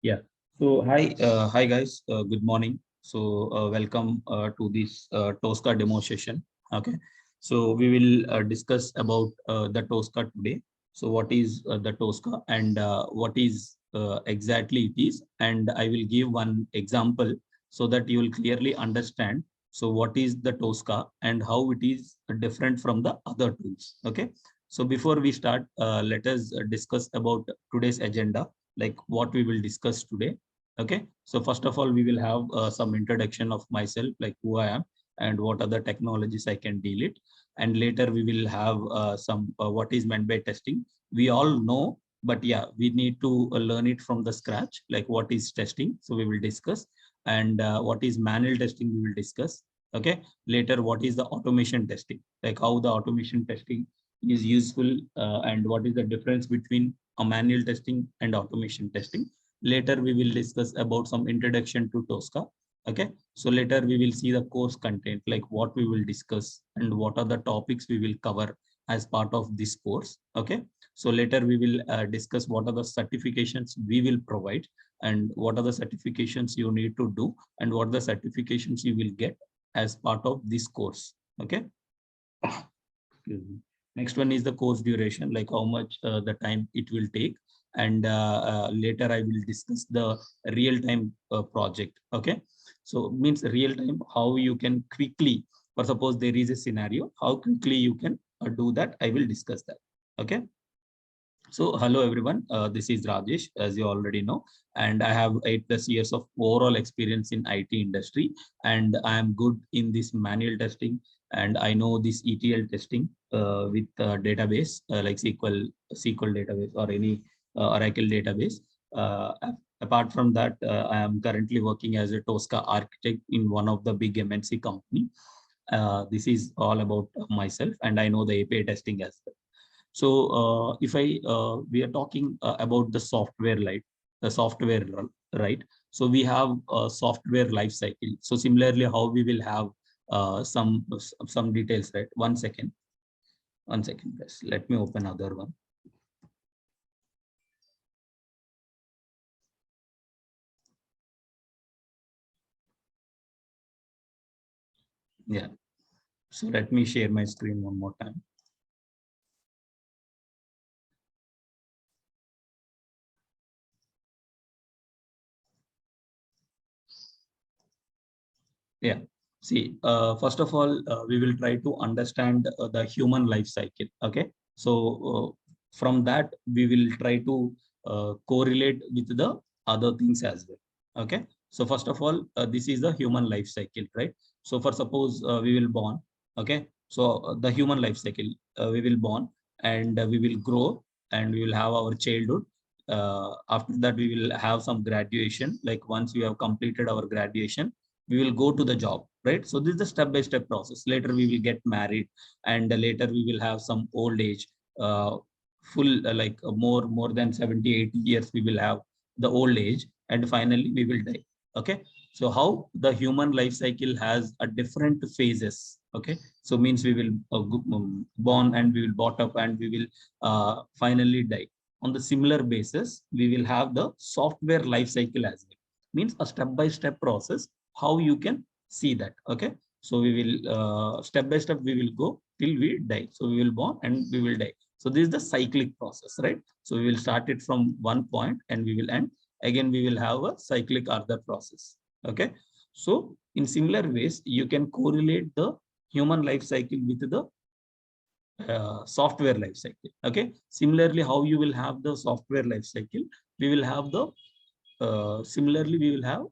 Yeah. So hi guys. Good morning. So welcome to this Tosca demo session. Okay. So we will discuss about the Tosca today. So what is the Tosca and what is exactly it is, and I will give one example so that you will clearly understand. So what is the Tosca and how it is different from the other tools. Okay. So before we start, let us discuss about today's agenda, like what we will discuss today. Okay, so first of all, we will have some introduction of myself, like who I am and what are the technologies I can deal it. And later we will have some what is meant by testing. We all know, but yeah, we need to learn it from the scratch, like what is testing. So we will discuss, and what is manual testing, we will discuss. Okay, later what is the automation testing, like how the automation testing is useful, and what is the difference between a manual testing and automation testing. Later, we will discuss about some introduction to Tosca. Okay. So later we will see the course content, like what we will discuss and what are the topics we will cover as part of this course. Okay. So later we will discuss what are the certifications we will provide and what are the certifications you need to do and what are the certifications you will get as part of this course. Okay. Excuse me. Next one is the course duration, like how much the time it will take. And later I will discuss the real-time project. Okay. So means real time, how you can quickly, or suppose there is a scenario, how quickly you can do that. I will discuss that. Okay. So hello everyone, this is Rajesh, as you already know, and I have 8+ years of overall experience in IT industry, and I am good in this manual testing, and I know this ETL testing with database like SQL database or any Oracle database. Uh, Apart from that, I am currently working as a Tosca architect in one of the big MNC company. This is all about myself, and I know the API testing as well. So if we are talking about the software, like the software, right? So we have a software life cycle. So similarly, how we will have some details, right? One second, guys. Let me open other one. Yeah. So let me share my screen one more time. Yeah. See, first of all, we will try to understand the human life cycle. Okay. So from that, we will try to correlate with the other things as well. Okay. So first of all, this is the human life cycle, right? So for suppose we will born. Okay. So the human life cycle, we will born and we will grow and we will have our childhood. After that, we will have some graduation. Like once we have completed our graduation, we will go to the job, right? So this is the step-by-step process. Later we will get married, and later we will have some old age, uh, full more than 70, 80 years we will have the old age, and finally we will die. Okay. So how the human life cycle has a different phases. Okay. So means we will born and we will brought up and we will finally die. On the similar basis, we will have the software life cycle as well. Means a step-by-step process how you can see that. Okay. So we will step by step we will go till we die. So we will born and we will die. So this is the cyclic process, right? So we will start it from one point and we will end. Again we will have a cyclic other process. Okay. So in similar ways you can correlate the human life cycle with the software life cycle. Okay. Similarly, how you will have the software life cycle, we will have the similarly we will have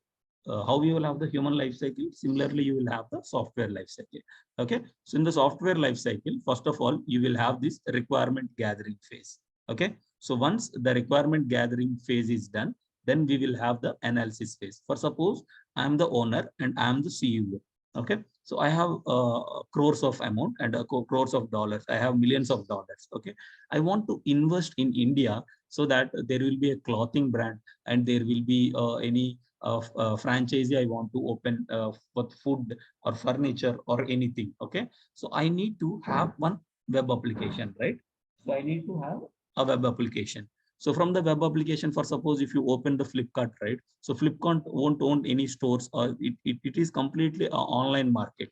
how you will have the human life cycle. Similarly, you will have the software life cycle. Okay. So in the software life cycle, first of all, you will have this requirement gathering phase. Okay. So once the requirement gathering phase is done, then we will have the analysis phase. For suppose I'm the owner and I'm the CEO. Okay. So I have crores of amount and crores of dollars. I have millions of dollars. Okay. I want to invest in India so that there will be a clothing brand and there will be any franchisee I want to open for food or furniture or anything. Okay. So I need to have one web application, right? So I need to have a web application. So from the web application, for suppose if you open the Flipkart, right? So Flipkart won't own any stores, or it is completely an online market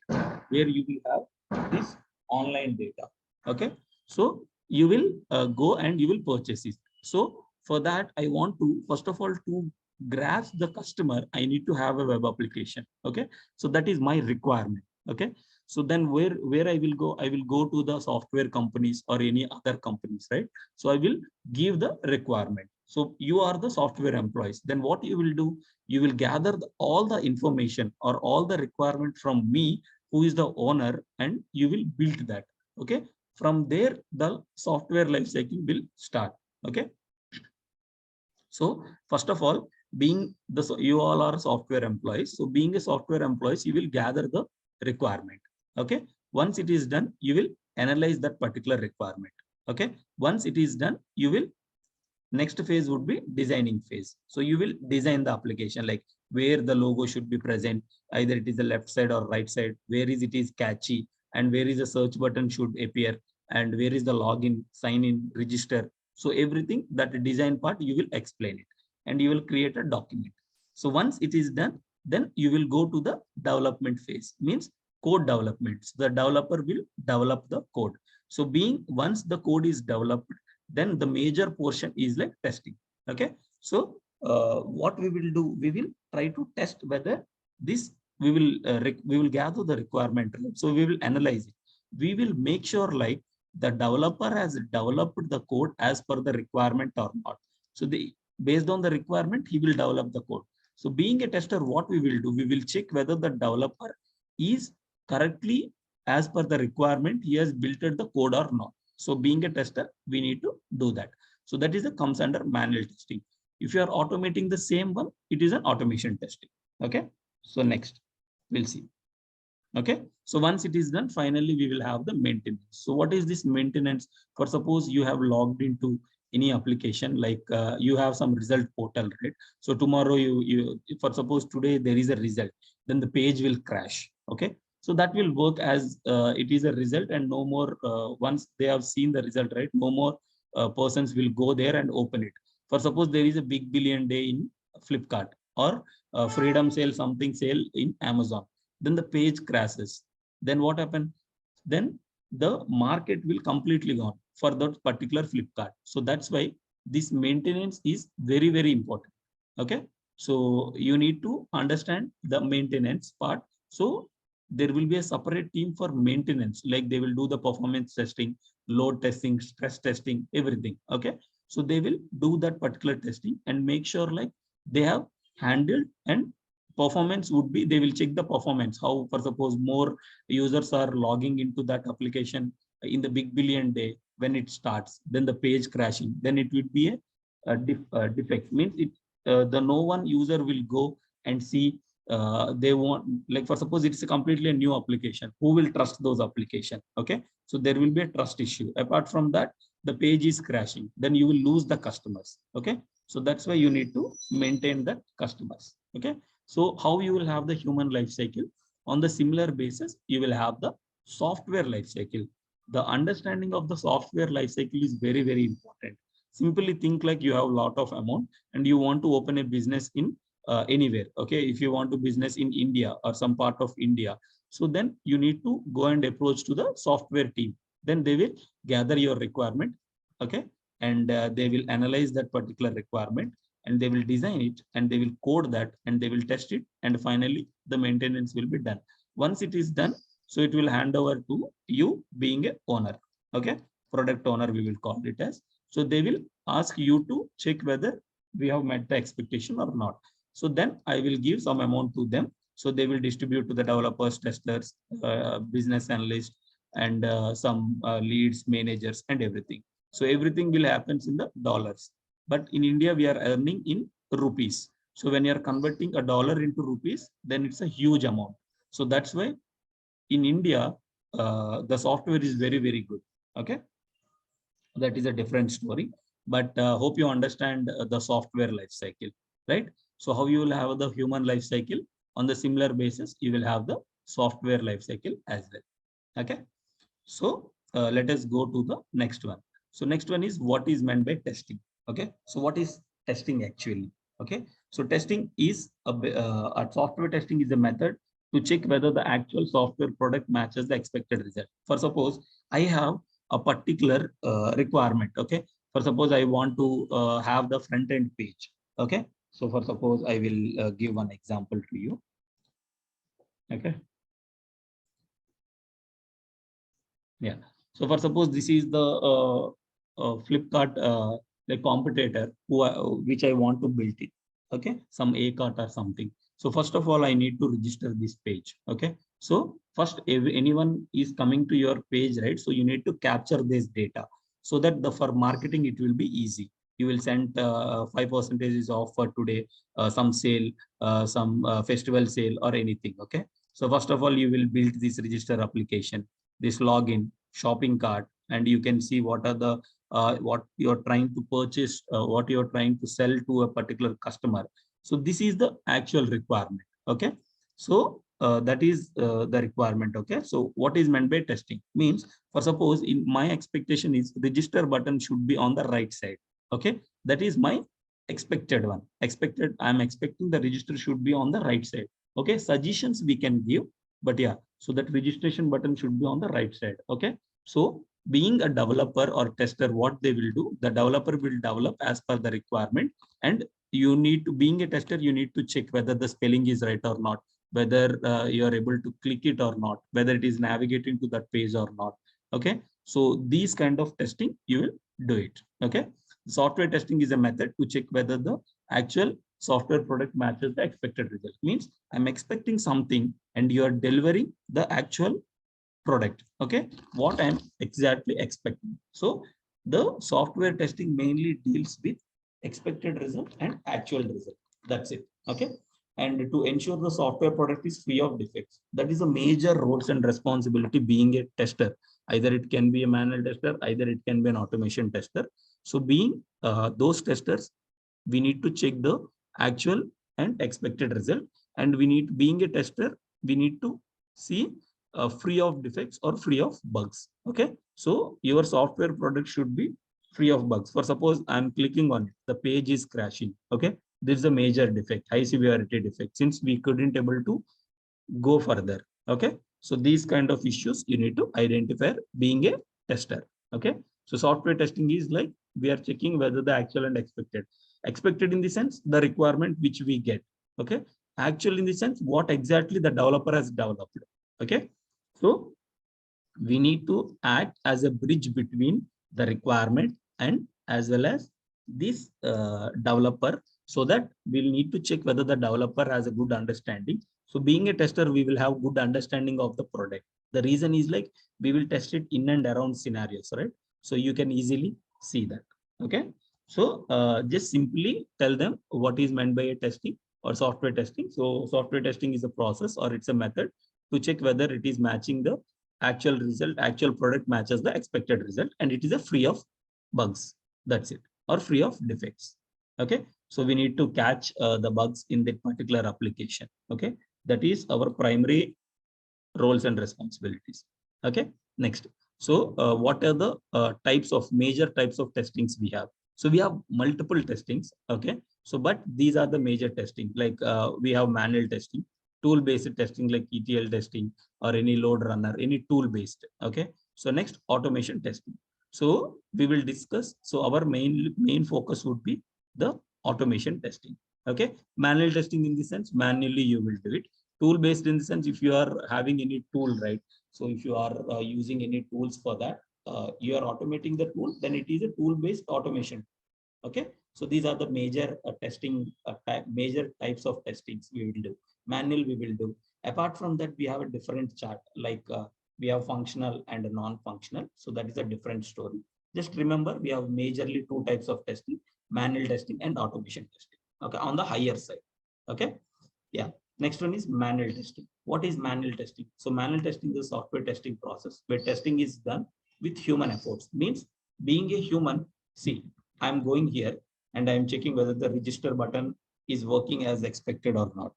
where you will have this online data. Okay. So you will go and you will purchase it. So for that, I want to, first of all, to grasp the customer, I need to have a web application. Okay. So that is my requirement. Okay. So then where I will go? I will go to the software companies or any other companies, right? So I will give the requirement. So you are the software employees. Then what you will do? You will gather all the information or all the requirement from me, who is the owner, and you will build that. Okay. From there, the software lifecycle will start. Okay. So first of all, being the, you all are software employees. So being a software employees, you will gather the requirement. Okay. Once it is done, you will analyze that particular requirement. Okay. Once it is done, you will, next phase would be designing phase. So you will design the application, like where the logo should be present, either it is the left side or right side, where is it is catchy, and where is the search button should appear, and where is the login, sign in, register. So everything, that design part, you will explain it and you will create a document. So once it is done, then you will go to the development phase, means code development. So the developer will develop the code. So being, once the code is developed, then the major portion is like testing. Okay. So what we will do, we will try to test whether this, we will gather the requirement. So we will analyze it. We will make sure like the developer has developed the code as per the requirement or not. So the, based on the requirement, he will develop the code. So being a tester, what we will do, we will check whether the developer is correctly, as per the requirement, he has built the code or not. So being a tester, we need to do that. So that is a comes under manual testing. If you are automating the same one, it is an automation testing. Okay. So next we'll see. Okay. So once it is done, finally we will have the maintenance. So what is this maintenance? For suppose you have logged into any application, like you have some result portal, right? So tomorrow you for suppose today there is a result, then the page will crash. Okay. So that will work as it is a result, and no more, once they have seen the result, right? No more persons will go there and open it. For suppose there is a big billion day in Flipkart, or freedom sale, something sale in Amazon, then the page crashes. Then what happened? Then the market will completely gone for that particular Flipkart. So that's why this maintenance is very, very important. Okay. So you need to understand the maintenance part. So there will be a separate team for maintenance, like they will do the performance testing, load testing, stress testing, everything. Okay. So they will do that particular testing and make sure like they have handled, and performance would be, they will check the performance, how, for suppose more users are logging into that application in the big billion day, when it starts, then the page crashing, then it would be a defect, means it, the no one user will go and see, they want, like for suppose it's a completely a new application, who will trust those application? Okay. So there will be a trust issue. Apart from that, the page is crashing, then you will lose the customers. Okay. So that's why you need to maintain the customers. Okay. So how you will have the human life cycle? On the similar basis, you will have the software life cycle. The understanding of the software life cycle is very, very important. Simply think like you have a lot of amount and you want to open a business in anywhere. Okay. If you want to business in India or some part of India, so then you need to go and approach to the software team. Then they will gather your requirement. Okay. And they will analyze that particular requirement, and they will design it, and they will code that, and they will test it, and finally the maintenance will be done. Once it is done, so it will hand over to you being a owner. Okay. Product owner, we will call it as. So they will ask you to check whether we have met the expectation or not. So then I will give some amount to them. So they will distribute to the developers, testers, business analysts, and some leads, managers, and everything. So everything will happen in the dollars. But in India, we are earning in rupees. So when you are converting a dollar into rupees, then it's a huge amount. So that's why in India, the software is very, very good. Okay. That is a different story. But hope you understand the software life cycle, right? So how you will have the human life cycle, on the similar basis, you will have the software life cycle as well. Okay. So let us go to the next one. So next one is what is meant by testing. Okay, so what is testing actually? Okay, so testing is a software testing is a method to check whether the actual software product matches the expected result. For suppose I have a particular requirement. Okay, for suppose I want to have the front end page. Okay, so for suppose I will give one example to you. Okay, yeah. So for suppose this is the Flipkart the competitor which I want to build it. Okay, some A cart or something. So first of all, I need to register this page. Okay. So first, if anyone is coming to your page, right? So you need to capture this data so that the for marketing it will be easy. You will send 5% is off for today, some sale, some festival sale or anything. Okay. So first of all, you will build this register application, this login, shopping cart, and you can see what are the what you're trying to purchase, what you're trying to sell to a particular customer. So this is the actual requirement. Okay. So that is the requirement. Okay. So what is meant by testing means, for suppose in my expectation is register button should be on the right side. Okay. That is my expected one. Expected, I'm expecting the register should be on the right side. Okay. Suggestions we can give, but yeah, so that registration button should be on the right side. Okay. So being a developer or tester, what they will do, the developer will develop as per the requirement, and you need to, being a tester, you need to check whether the spelling is right or not, whether you are able to click it or not, whether it is navigating to that page or not. Okay. So these kind of testing you will do it. Okay. Software testing is a method to check whether the actual software product matches the expected result. Means I'm expecting something and you are delivering the actual product. Okay, what I'm exactly expecting. So the software testing mainly deals with expected result and actual result. That's it. Okay. And to ensure the software product is free of defects, that is a major roles and responsibility being a tester. Either it can be a manual tester, either it can be an automation tester. So being those testers, we need to check the actual and expected result, and we need, being a tester, we need to see free of defects or free of bugs. Okay, so your software product should be free of bugs. For suppose I'm clicking on it, the page is crashing. Okay, this is a major defect, high severity defect, since we couldn't able to go further. Okay, so these kind of issues you need to identify being a tester. Okay, so software testing is like we are checking whether the actual and expected in the sense the requirement which we get. Okay, actual in the sense what exactly the developer has developed. Okay, so we need to act as a bridge between the requirement and as well as this developer, so that we'll need to check whether the developer has a good understanding. So being a tester, we will have good understanding of the product. The reason is like we will test it in and around scenarios, right? So you can easily see that. Okay, so just simply tell them what is meant by a testing or software testing. So software testing is a process or it's a method to check whether it is matching the actual result, actual product matches the expected result, and it is a free of bugs. That's it, or free of defects. Okay, so we need to catch the bugs in that particular application. Okay, that is our primary roles and responsibilities. Okay, next. So what are the types of major types of testings we have? So we have multiple testings. Okay, so but these are the major testing, like we have manual testing, tool based testing like ETL testing, or any load runner, any tool based. Okay, so next, automation testing. So we will discuss, so our main focus would be the automation testing. Okay, manual testing in the sense manually you will do it. Tool based in the sense if you are having any tool, right? So if you are using any tools for that, you are automating the tool, then it is a tool based automation. Okay, so these are the major testing major types of testings we will do. Manual we will do. Apart from that, we have a different chart, like we have functional and non-functional, so that is a different story. Just remember, we have majorly two types of testing: manual testing and automation testing. Okay, on the higher side. Okay, yeah. Next one is manual testing. What is manual testing? So manual testing is a software testing process where testing is done with human efforts. Means being a human, see, I'm going here and I'm checking whether the register button is working as expected or not.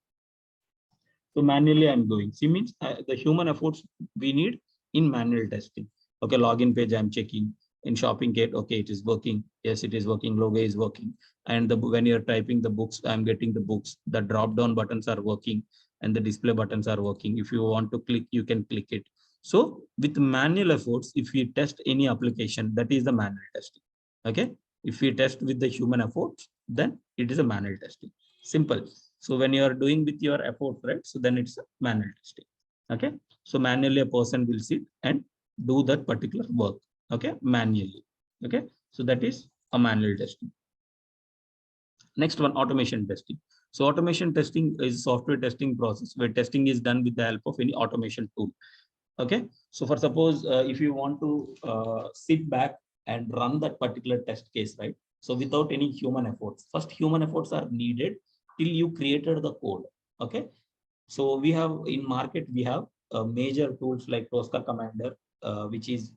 So manually I'm going. See, means the human efforts we need in manual testing. Okay, login page I'm checking. in shopping cart. Okay, it is working. Yes, it is working. Logo is working. And when you're typing the books, I'm getting the books. The drop down buttons are working and the display buttons are working. If you want to click, you can click it. So with manual efforts, if we test any application, that is the manual testing. Okay. If we test with the human efforts, then it is a manual testing. Simple. So when you are doing with your effort, right? So then it's a manual testing. Okay. So manually a person will sit and do that particular work. Okay. Manually. Okay. So that is a manual testing. Next one, automation testing. So automation testing is software testing process where testing is done with the help of any automation tool. Okay. So for suppose if you want to sit back and run that particular test case, right? So without any human efforts, first human efforts are needed till you created the code. Okay. So we have in market, we have major tools like Tosca Commander, which is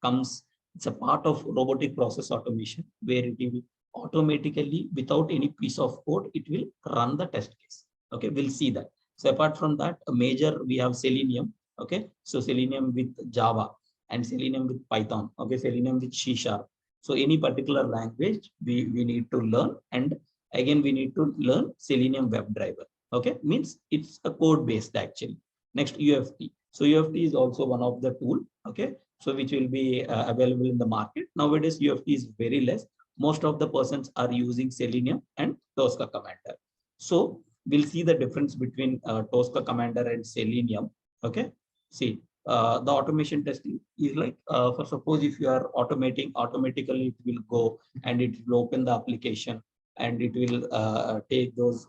comes, it's a part of robotic process automation where it will automatically without any piece of code, it will run the test case. Okay, we'll see that. So apart from that, a major, we have Selenium. Okay, so Selenium with Java and Selenium with Python. Okay, Selenium with C#. So any particular language we need to learn, and again we need to learn Selenium WebDriver. Okay, means it's a code based actually. Next, UFT. So UFT is also one of the tool. Okay, so which will be available in the market nowadays. UFT is very less. Most of the persons are using Selenium and Tosca Commander. So we'll see the difference between Tosca Commander and Selenium. Okay, see the automation testing is like for suppose if you are automating, automatically it will go and it will open the application and it will take those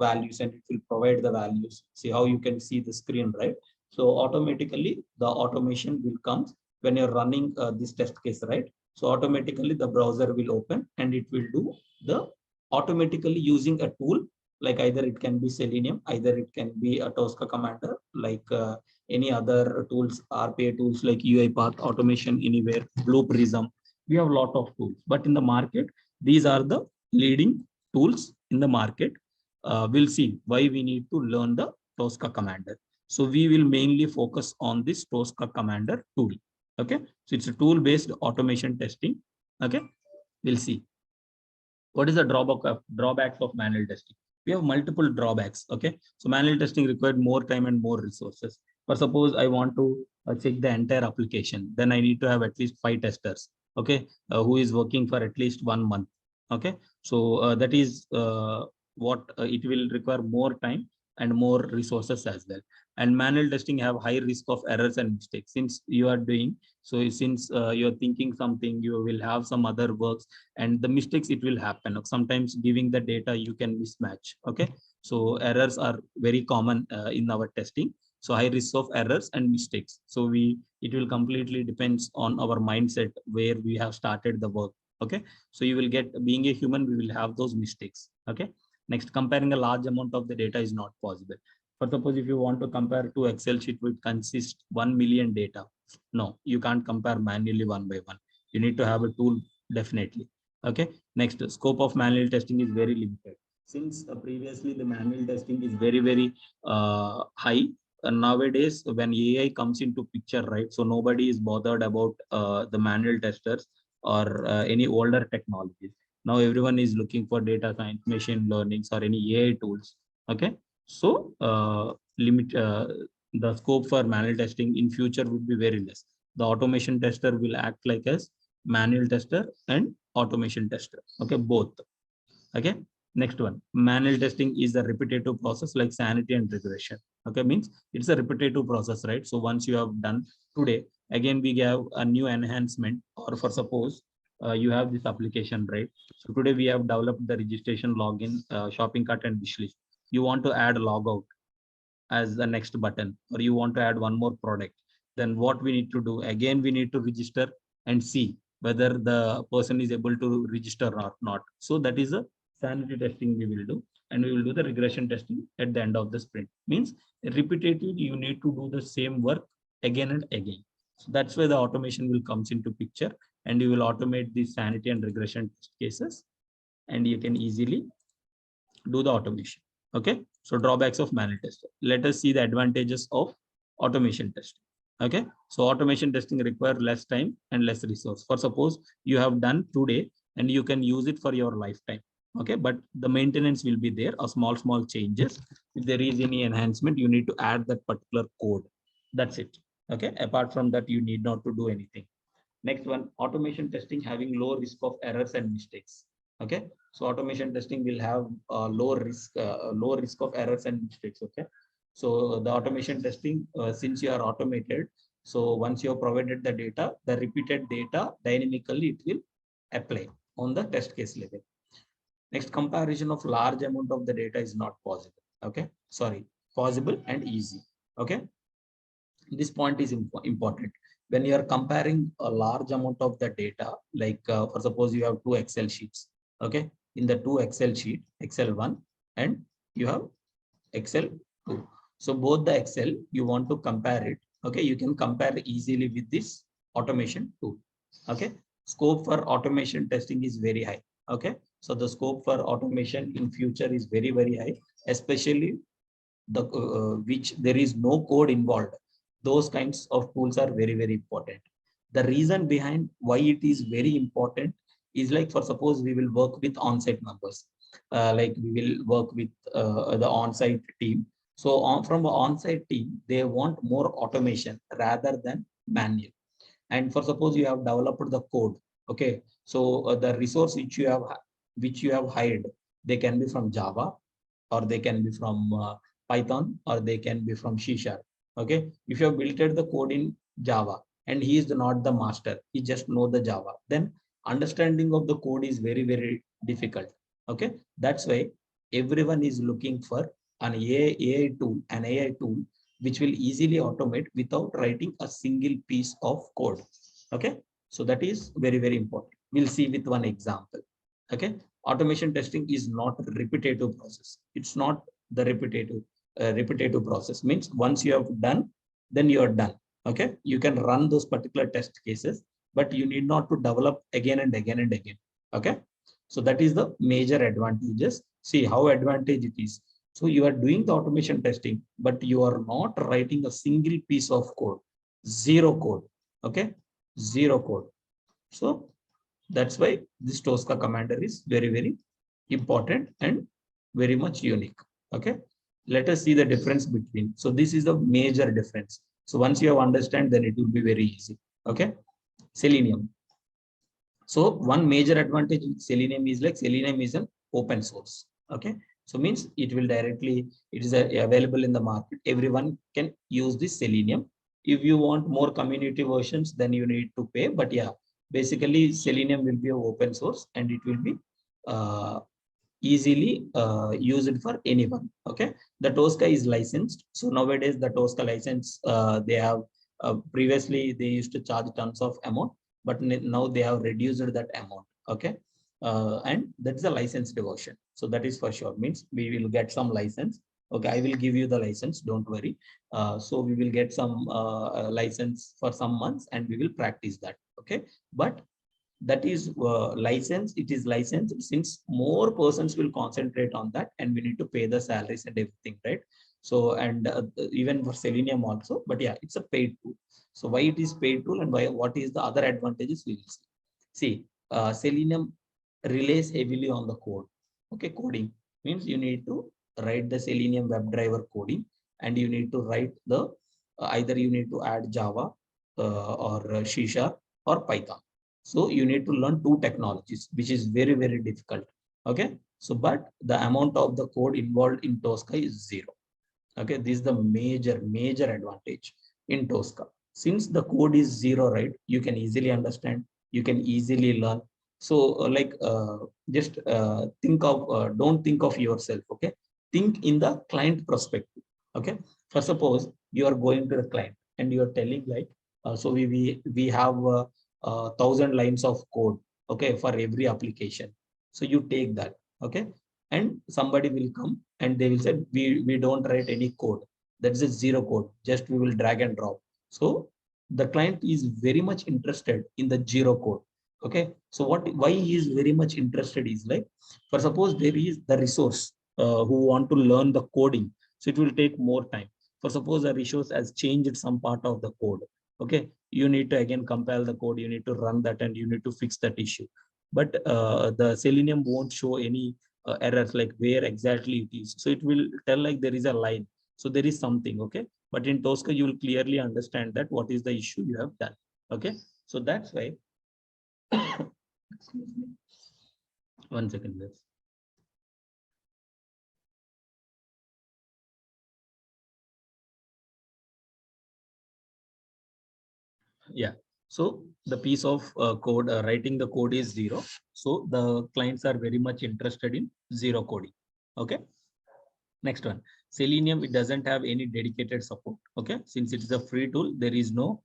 values and it will provide the values. See how you can see the screen, right? So automatically the automation will come when you're running this test case, right? So automatically the browser will open and it will do the automatically using a tool, like either it can be Selenium, either it can be a Tosca Commander, like any other tools, RPA tools like UiPath, Automation Anywhere, Blue Prism. We have a lot of tools, but in the market, these are the leading tools in the market. We'll see why we need to learn the Tosca Commander. So we will mainly focus on this Tosca Commander tool. Okay, so it's a tool based automation testing. Okay, we'll see what is the drawbacks of manual testing. We have multiple drawbacks. Okay, so manual testing required more time and more resources. For suppose I want to check the entire application, then I need to have at least 5 testers. Okay, who is working for at least 1 month. Okay, so that is what it will require more time and more resources as well. And manual testing have high risk of errors and mistakes. Since you are doing, so since you're thinking something, you will have some other works and the mistakes, it will happen. Sometimes giving the data, you can mismatch. Okay, so errors are very common in our testing. So high risk of errors and mistakes. So it will completely depends on our mindset where we have started the work. Okay, so you will get, being a human, we will have those mistakes. Okay, next, comparing a large amount of the data is not possible. For suppose if you want to compare to Excel sheet which consists 1 million data, no, you can't compare manually one by one. You need to have a tool, definitely. Okay, next, scope of manual testing is very limited. Since previously the manual testing is very high, nowadays when AI comes into picture, right? So nobody is bothered about the manual testers or any older technologies. Now everyone is looking for data science, machine learnings, or any AI tools. Okay, so the scope for manual testing in future would be very less. The automation tester will act like as manual tester and automation tester. Okay, both. Okay, next one, manual testing is a repetitive process like sanity and regression. Okay, means it's a repetitive process, right? So once you have done today, again we have a new enhancement. Or for suppose you have this application, right? So today we have developed the registration, login, shopping cart and wish list. You want to add logout as the next button, or you want to add one more product, then what we need to do, again we need to register and see whether the person is able to register or not. So that is a sanity testing we will do, and we will do the regression testing at the end of the sprint. Means repetitive, you need to do the same work again and again. So that's where the automation will comes into picture, and you will automate the sanity and regression test cases, and you can easily do the automation. Okay, so drawbacks of manual testing. Let us see the advantages of automation testing. Okay, so automation testing require less time and less resource. For suppose you have done today and you can use it for your lifetime. Okay, but the maintenance will be there, or small changes. If there is any enhancement, you need to add that particular code. That's it. Okay, apart from that, you need not to do anything. Next one, automation testing having low risk of errors and mistakes. Okay, so automation testing will have low risk of errors and mistakes. Okay, so the automation testing, since you are automated, so once you have provided the data, the repeated data dynamically it will apply on the test case level. Next, comparison of large amount of the data is not possible. Okay, sorry, possible and easy. Okay, this point is important. When you are comparing a large amount of the data, like for suppose you have two Excel sheets. Okay, in the two Excel sheet, Excel 1 and you have Excel 2. So both the Excel you want to compare it. Okay, you can compare easily with this automation tool. Okay, scope for automation testing is very high. Okay, so the scope for automation in future is very high, especially the which there is no code involved. Those kinds of tools are very important. The reason behind why it is very important is, like, for suppose we will work with on-site members, like we will work with the on-site team. So from the on-site team, they want more automation rather than manual. And for suppose you have developed the code. Okay, so the resource which you have hired, they can be from Java, or they can be from Python, or they can be from C#. Okay, if you have built the code in Java and he is not the master, he just know the Java, then understanding of the code is very difficult. Okay, that's why everyone is looking for an AI tool which will easily automate without writing a single piece of code. Okay, so that is very important. We'll see with one example. Okay, automation testing is not a repetitive process. It's not the repetitive process. Means once you have done, then you are done. Okay, you can run those particular test cases, but you need not to develop again and again. Okay, so that is the major advantages. See how advantage it is. So you are doing the automation testing, but you are not writing a single piece of code. Zero code. Okay, zero code. So that's why this Tosca Commander is very important and very much unique. Okay, let us see the difference between. So this is the major difference. So once you have understand, then it will be very easy. Okay, Selenium. So one major advantage with Selenium is, like, Selenium is an open source. Okay, so means it will directly, it is available in the market. Everyone can use this Selenium. If you want more community versions, then you need to pay. But yeah, basically Selenium will be an open source and it will be easily used for anyone. Okay, the Tosca is licensed. So nowadays the Tosca license, they have previously they used to charge tons of amount, but now they have reduced that amount. Okay, and that's a licensed version. So that is for sure. Means we will get some license. Okay, I will give you the license, don't worry. So we will get some license for some months and we will practice that. Okay, but that is license. It is licensed since more persons will concentrate on that, and we need to pay the salaries and everything, right? So, and even for Selenium also, but yeah, it's a paid tool. So why it is paid tool and why, what is the other advantages we will see. See, Selenium relies heavily on the code. Okay, coding means you need to write the Selenium WebDriver coding, and you need to write the either you need to add Java or C# or Python. So you need to learn two technologies, which is very difficult. Okay, so but the amount of the code involved in Tosca is zero. Okay, this is the major advantage in Tosca. Since the code is zero, right, you can easily understand, you can easily learn. So just think of don't think of yourself. Okay, think in the client perspective. Okay, for suppose you are going to the client and you are telling, like, so we have 1,000 lines of code, okay, for every application. So you take that. Okay, and somebody will come and they will say, we don't write any code. That's a zero code, just we will drag and drop. So the client is very much interested in the zero code. Okay, so why he is very much interested is, like, for suppose there is the resource who want to learn the coding, so it will take more time. For suppose a resource has changed some part of the code. Okay, you need to again compile the code, you need to run that, and you need to fix that issue. But the Selenium won't show any errors like where exactly it is. So it will tell like there is a line. So there is something, okay? But in Tosca, you will clearly understand that what is the issue you have done. Okay, so that's why. Excuse me. 1 second, please. Yeah. So the piece of code, writing the code is 0. So the clients are very much interested in 0 coding. Okay. Next one, Selenium, it doesn't have any dedicated support. Okay. Since it is a free tool, there is no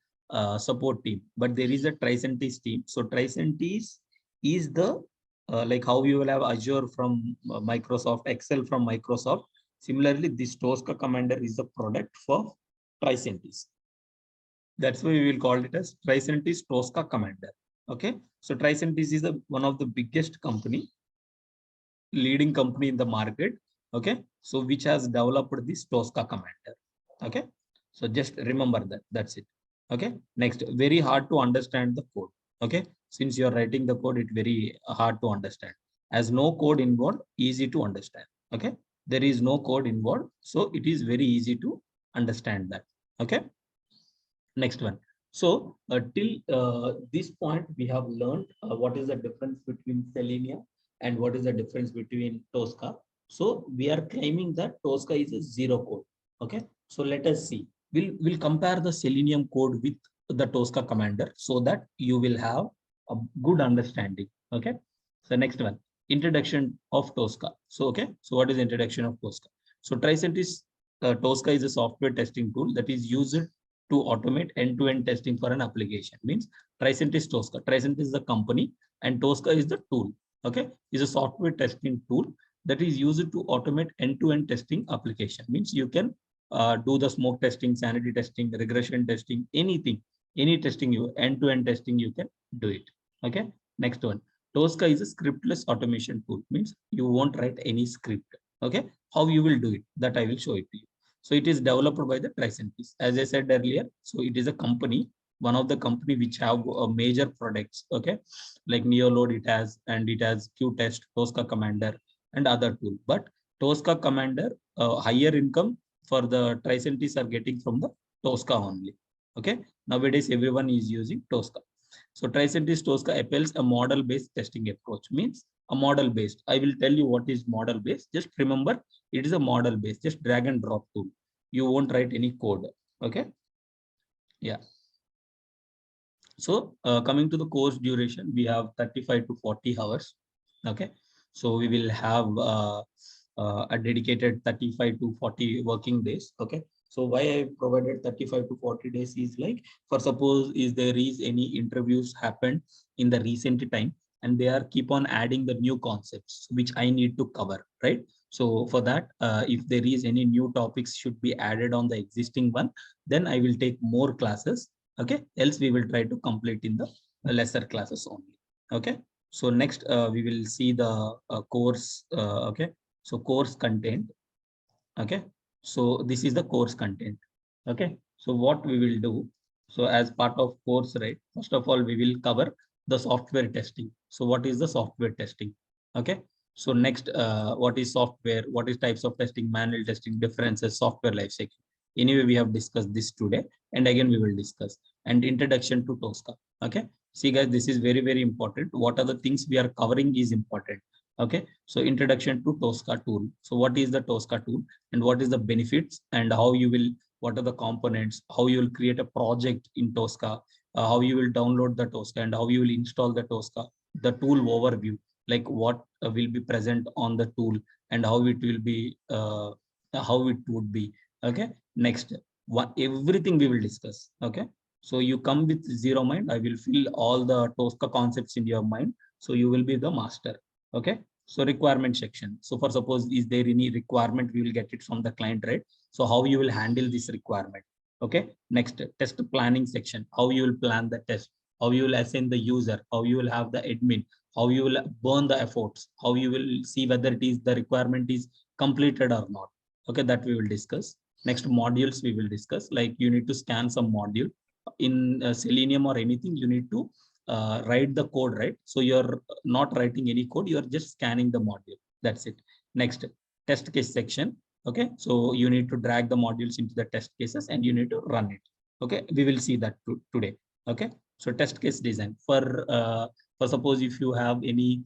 support team, but there is a Tricentis team. So Tricentis is the like how you will have Azure from Microsoft, Excel from Microsoft. Similarly, this Tosca Commander is the product for Tricentis. That's why we will call it as Tricentis Tosca Commander. Okay, so Tricentis is one of the biggest company, leading company in the market. Okay, so which has developed this Tosca Commander. Okay, so just remember that. That's it. Okay, next, very hard to understand the code. Okay, since you are writing the code, it's very hard to understand. As no code involved, easy to understand. Okay, there is no code involved, so it is very easy to understand that. Okay. Next one. So till this point, we have learned what is the difference between Selenium and what is the difference between Tosca. So we are claiming that Tosca is a 0 code. Okay. So let us see. We'll compare the Selenium code with the Tosca Commander so that you will have a good understanding. Okay. So next one, introduction of Tosca. So okay. So what is introduction of Tosca? So Tricentis Tosca is a software testing tool that is used to automate end-to-end testing for an application. Means Tricentis Tosca. Tricentis is the company and Tosca is the tool. Okay, is a software testing tool that is used to automate end-to-end testing application. Means you can do the smoke testing, sanity testing, regression testing, anything, any testing you end-to-end testing you can do it. Okay, next one. Tosca is a scriptless automation tool. Means you won't write any script. Okay, how you will do it? That I will show it to you. So it is developed by the Tricentis. As I said earlier, so it is a company, one of the company which have major products, okay, like Neoload it has, and it has Qtest, Tosca Commander, and other tool. But Tosca Commander, higher income for the Tricentis are getting from the Tosca only. Okay, nowadays everyone is using Tosca. So Tricentis Tosca appeals a model-based testing approach. Means a model-based. I will tell you what is model-based. Just remember, it is a model-based. Just drag and drop tool. You won't write any code. Okay. Yeah. So coming to the course duration, we have 35 to 40 hours. Okay. So we will have a dedicated 35 to 40 working days. Okay. So why I provided 35 to 40 days is like, for suppose is there is any interviews happened in the recent time and they are keep on adding the new concepts which I need to cover, right? So for that, if there is any new topics should be added on the existing one, then I will take more classes. Okay, else we will try to complete in the lesser classes only. Okay, so next we will see the course. Okay, so course content. Okay, so this is the course content. Okay, so what we will do, so as part of course, right, first of all we will cover the software testing. So what is the software testing? Okay, so next what is software, what is types of testing, manual testing, differences, software lifecycle. Anyway, we have discussed this today, and again we will discuss. And introduction to Tosca. Okay, see guys, this is very very important. What are the things we are covering is important. Okay, so introduction to Tosca tool. So what is the Tosca tool and what is the benefits and how you will, what are the components, how you will create a project in Tosca, how you will download the Tosca and how you will install the Tosca, the tool overview, like what will be present on the tool and how it will be, how it would be. Okay, next, everything we will discuss. Okay, so you come with zero mind, I will fill all the Tosca concepts in your mind, so you will be the master. Okay, so requirement section. So for suppose is there any requirement, we will get it from the client, right? So how you will handle this requirement. Okay, next, test planning section, how you will plan the test, how you will assign the user, how you will have the admin, how you will burn the efforts, how you will see whether it is the requirement is completed or not. Okay, that we will discuss. Next, modules we will discuss, like you need to scan some module in Selenium or anything. You need to write the code, right? So you're not writing any code, you're just scanning the module. That's it. Next, test case section. Okay, so you need to drag the modules into the test cases and you need to run it. Okay, we will see that today. Okay, so test case design for suppose if you have any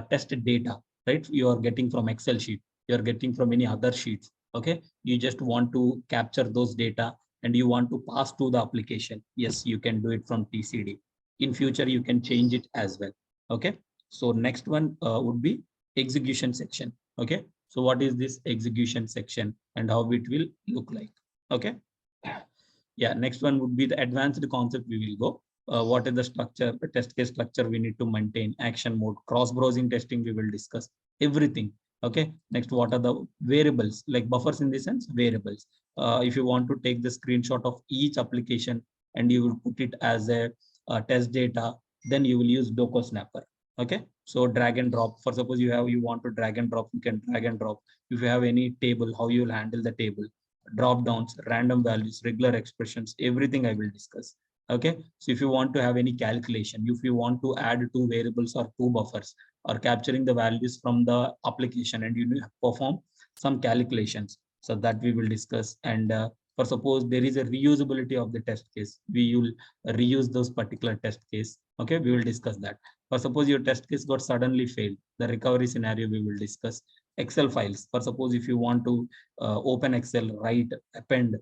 test data, right? You are getting from Excel sheet, you are getting from any other sheets. Okay, you just want to capture those data and you want to pass to the application. Yes, you can do it from TCD. In future, you can change it as well. Okay, so next one would be execution section. Okay, so what is this execution section and how it will look like? Okay, yeah, next one would be the advanced concept we will go. What is the structure, the test case structure we need to maintain, action mode, cross-browsing testing we will discuss, everything. Okay, next, what are the variables, like buffers in the sense, variables. If you want to take the screenshot of each application and you will put it as a test data, then you will use Docker Snapper. Okay, so drag and drop. For suppose you want to drag and drop, you can drag and drop. If you have any table, how you will handle the table, drop downs, random values, regular expressions, everything I will discuss. Okay, so if you want to have any calculation, if you want to add two variables or two buffers or capturing the values from the application and you perform some calculations, so that we will discuss. And for suppose there is a reusability of the test case, we will reuse those particular test case. Okay, we will discuss that. For suppose your test case got suddenly failed, the recovery scenario we will discuss. Excel files, for suppose if you want to open Excel, write, append,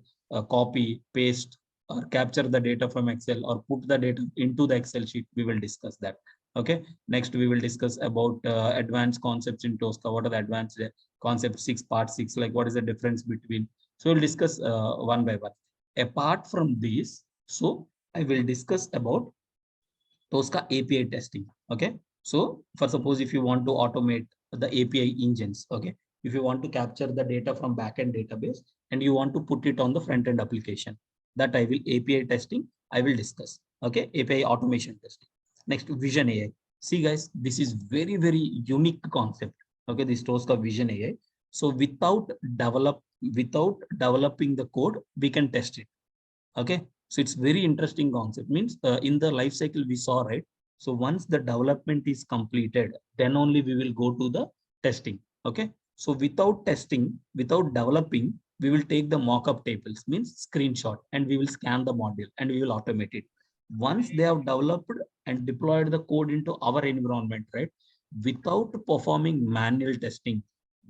copy, paste, or capture the data from Excel or put the data into the Excel sheet, we will discuss that. Okay, next we will discuss about advanced concepts in Tosca. What are the advanced concepts, part 6, like what is the difference between. So we'll discuss one by one. Apart from this, so I will discuss about Tosca API testing. Okay, so for suppose if you want to automate the API engines, okay, if you want to capture the data from backend database and you want to put it on the front end application, that I will API testing, I will discuss. Okay, API automation testing. Next, Vision AI. See guys, this is very unique concept. Okay, this Tosca Vision AI. So without developing the code, we can test it. Okay, so it's very interesting concept. Means in the life cycle we saw, right? So once the development is completed, then only we will go to the testing. Okay, so without testing, without developing, we will take the mock-up tables, means screenshot, and we will scan the module and we will automate it. Once they have developed and deployed the code into our environment, right, without performing manual testing,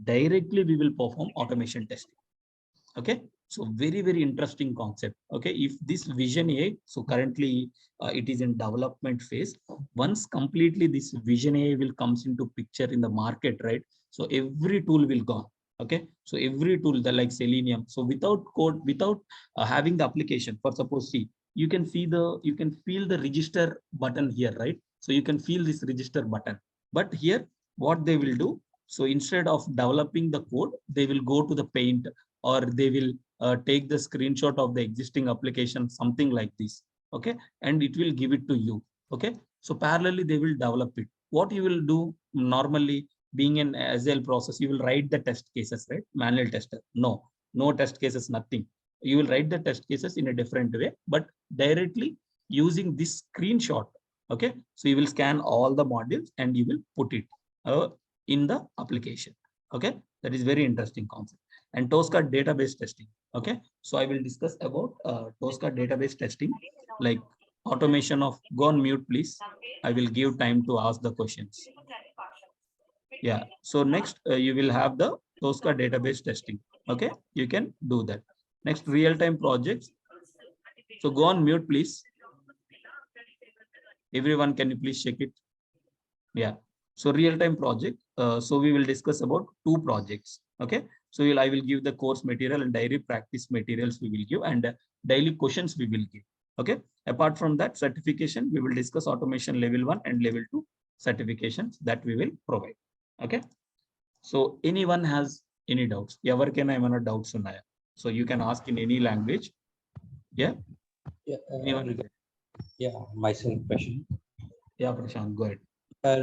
directly we will perform automation testing. Okay, so very interesting concept. Okay, if this Vision AI, so currently it is in development phase. Once completely this Vision AI will comes into picture in the market, right? So every tool will go. Okay, so every tool, the like Selenium, so without code, without having the application, for suppose, see, you can feel the register button here, right? So you can feel this register button, but here what they will do, so instead of developing the code, they will go to the paint, or they will take the screenshot of the existing application, something like this. Okay, and it will give it to you. Okay, so parallelly they will develop it. What you will do normally, being an agile process, you will write the test cases, right? Manual tester, no test cases, nothing. You will write the test cases in a different way, but directly using this screenshot. Okay, so you will scan all the modules and you will put it in the application. Okay, that is very interesting concept. And Tosca database testing. Okay, so I will discuss about Tosca database testing, like automation of. Go on mute, please. I will give time to ask the questions. Yeah. So next, you will have the Tosca database testing. Okay, you can do that. Next, real-time projects. So go on mute, please. Everyone, can you please check it? Yeah. So real-time project. So we will discuss about two projects. Okay. So I will give the course material and daily practice materials we will give, and daily questions we will give. Okay. Apart from that, certification, we will discuss automation level 1 and level 2 certifications that we will provide. Okay. So anyone has any doubts? Evarkaina emana doubts unnaya? So you can ask in any language. Yeah. Yeah. Anyone? Yeah. My second question. Yeah, Prashant, go ahead.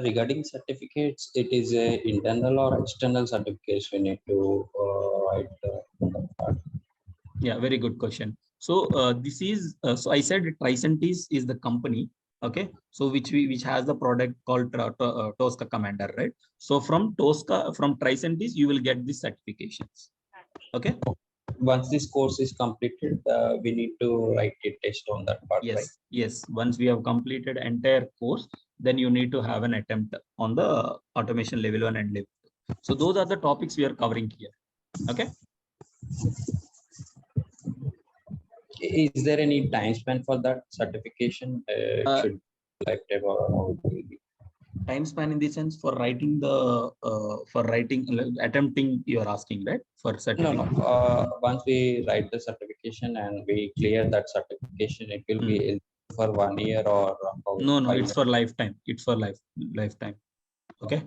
Regarding certificates, it is a internal or external certificates we need to write on the part. Yeah, very good question. So this is so I said Tricentis is the company, okay? So which has the product called Tosca Commander, right? So from Tricentis you will get the certifications, okay? Once this course is completed, we need to write a test on that part, right? Yes, yes. Once we have completed entire course, then you need to have an attempt on the automation level 1 and level 2. So those are the topics we are covering here, okay? Is there any time span for that certification? It Uh, should be lifetime or how it will be? Time span in the sense for writing the attempting you are asking, right, for No, no. certificate. Once we write the certification and we clear that certification, it will be Hmm. eligible for 1 year or about No, no, 5 years. it's for lifetime. It's for lifetime. Okay.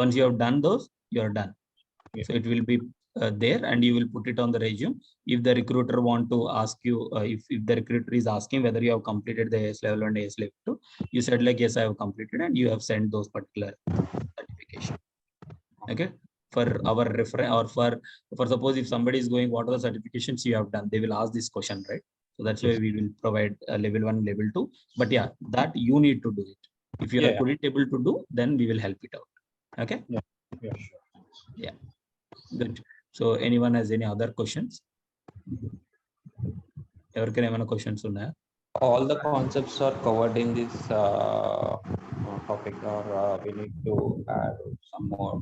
Once you have done those, you are done. Yeah. So it will be there, and you will put it on the resume. If the recruiter want to ask you, if the recruiter is asking whether you have completed the AS level and AS level 2, you said like, yes, I have completed, and you have sent those particular certification. Okay. For our reference, or for suppose if somebody is going, what are the certifications you have done, they will ask this question, right? So that's why Yes. we will provide level 1, level 2. But yeah, that you need to do it. If you are Yeah. couldn't able to do, then we will help it out. Okay. Yeah. Yeah. Sure. Yeah, good. So anyone has any other questions? ఎవరికైనా ఏమైనా questions ఉన్నాయా? All the concepts are covered in this topic, or we need to add some more.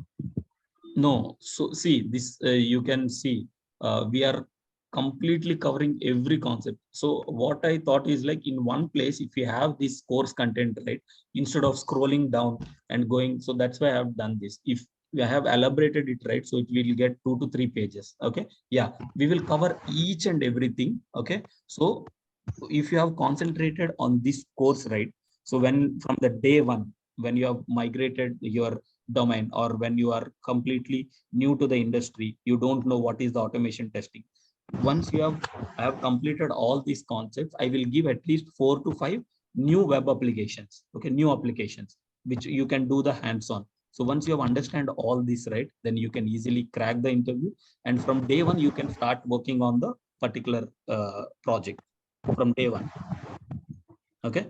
No. So see, this you can see we are completely covering every concept. So what I thought is like in one place, if you have this course content, right, instead of scrolling down and going, so that's why I have done this. If we have elaborated it, right, so it will get 2 to 3 pages. Okay. Yeah, we will cover each and everything. Okay. So if you have concentrated on this course, right, so when from the day one, when you have migrated your domain, or when you are completely new to the industry, you don't know what is the automation testing. Once you have completed all these concepts, I will give at least 4 to 5 new web applications, okay, new applications which you can do the hands-on. So once you have understand all this, right, then you can easily crack the interview, and from day one you can start working on the particular project from day one. Okay.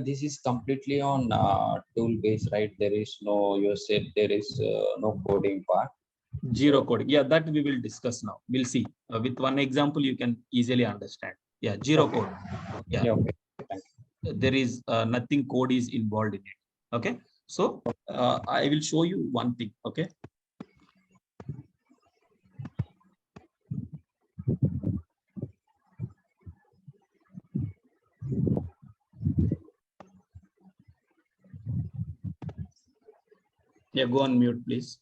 This is completely on tool base, right? There is no, you said there is no coding part. Zero So, coding, yeah, that we will discuss now. We'll see with one example you can easily understand. Yeah, zero okay. code. Yeah, Yeah, okay. Thank there is nothing code is involved in it. Okay. So I will show you one thing. Okay. Yeah, go on mute please.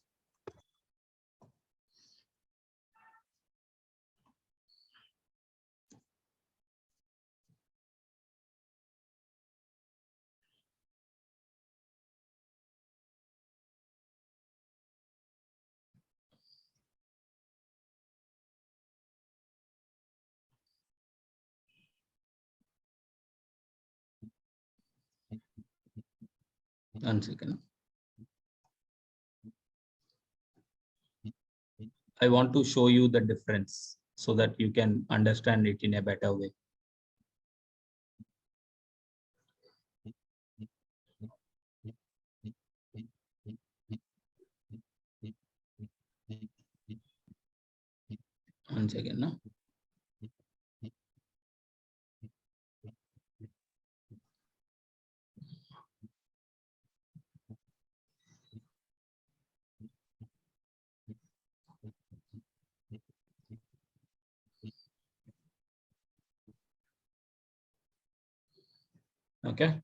One second. I want to show you the difference so that you can understand it in a better way. One second now. Okay.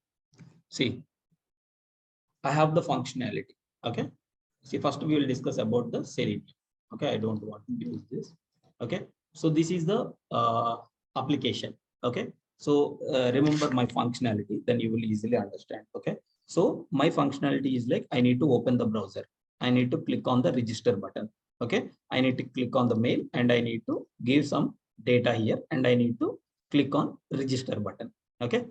See, I have the functionality. Okay. See, first we will discuss about the selenium. Okay, I don't want to use this. Okay, so this is the application. Okay, so remember my functionality, then you will easily understand. Okay, so my functionality is like I need to open the browser. I need to click on the register button. Okay, I need to click on the mail, and I need to give some data here, and I need to click on register button. Okay,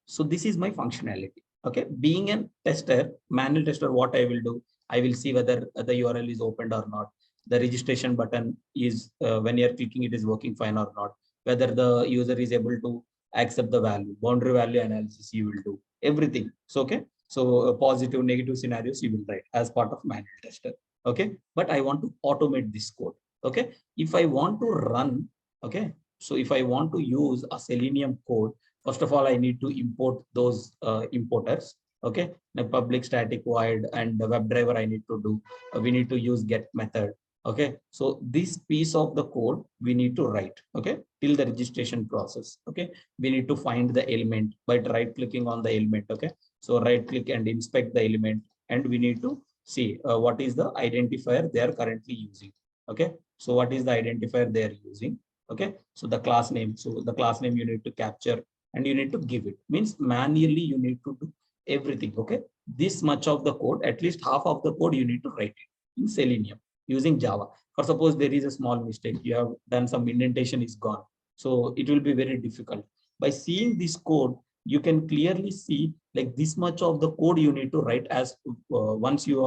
so this is my functionality. Okay, being a tester, manual tester, what I will do, I will see whether the URL is opened or not. The registration button is when you're clicking, it is working fine or not, whether the user is able to accept the value, boundary value analysis you will do, everything. So, okay. So positive, negative scenarios you will write as part of manual tester. Okay. But I want to automate this code. Okay. If I want to run, okay. So if I want to use a Selenium code, first of all, I need to import those importers. Okay. The public static void and the WebDriver I need to do. We need to use get method. Okay. So this piece of the code we need to write. Okay. Till the registration process. Okay. We need to find the element by right clicking on the element. Okay. So right click and inspect the element, and we need to see what is the identifier they are currently using. Okay. So what is the identifier they are using? Okay. So the class name. So the class name you need to capture and you need to give it. Means manually you need to do everything. Okay. This much of the code, at least half of the code you need to write it in Selenium using Java. For suppose there is a small mistake, you have done some indentation is gone. So it will be very difficult. By seeing this code, you can clearly see like this much of the code you need to write as once you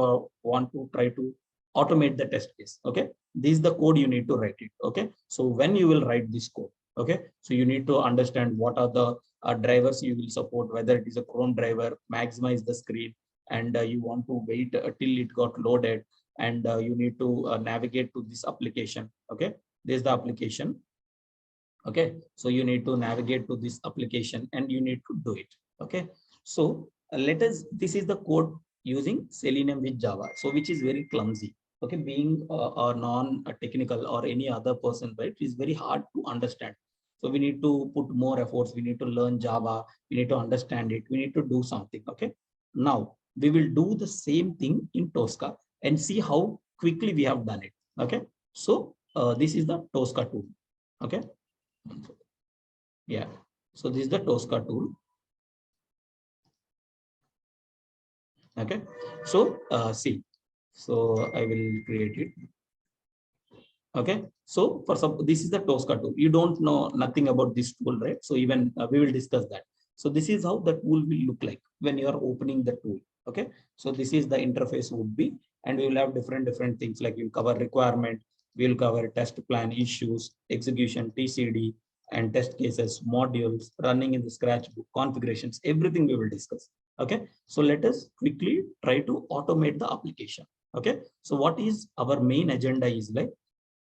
want to try to automate the test case. Okay. This is the code you need to write it. Okay. So when you will write this code, okay. So you need to understand what are the drivers you will support, whether it is a Chrome driver, maximize the screen, and you want to wait till it got loaded, and you need to navigate to this application. Okay. This is the application. Okay. So you need to navigate to this application and you need to do it. Okay. So let us, this is the code using Selenium with Java. So which is very clumsy. Okay. Being a non-technical or any other person, right, is very hard to understand. So we need to put more efforts. We need to learn Java. We need to understand it. We need to do something. Okay. Now we will do the same thing in Tosca and see how quickly we have done it. Okay. So this is the Tosca tool. Okay. Yeah. So this is the Tosca tool. Okay. So see. So I will create it. Okay. So for some, this is the Tosca tool. You don't know nothing about this tool, right? So even we will discuss that. So this is how the tool will look like when you are opening the tool. Okay. So this is the interface would be, and we will have different things like we'll cover requirement, we'll cover test plan issues, execution, TCD, and test cases, modules, running in the scratch book, configurations, everything we will discuss. Okay. So let us quickly try to automate the application. Okay. So what is our main agenda is like,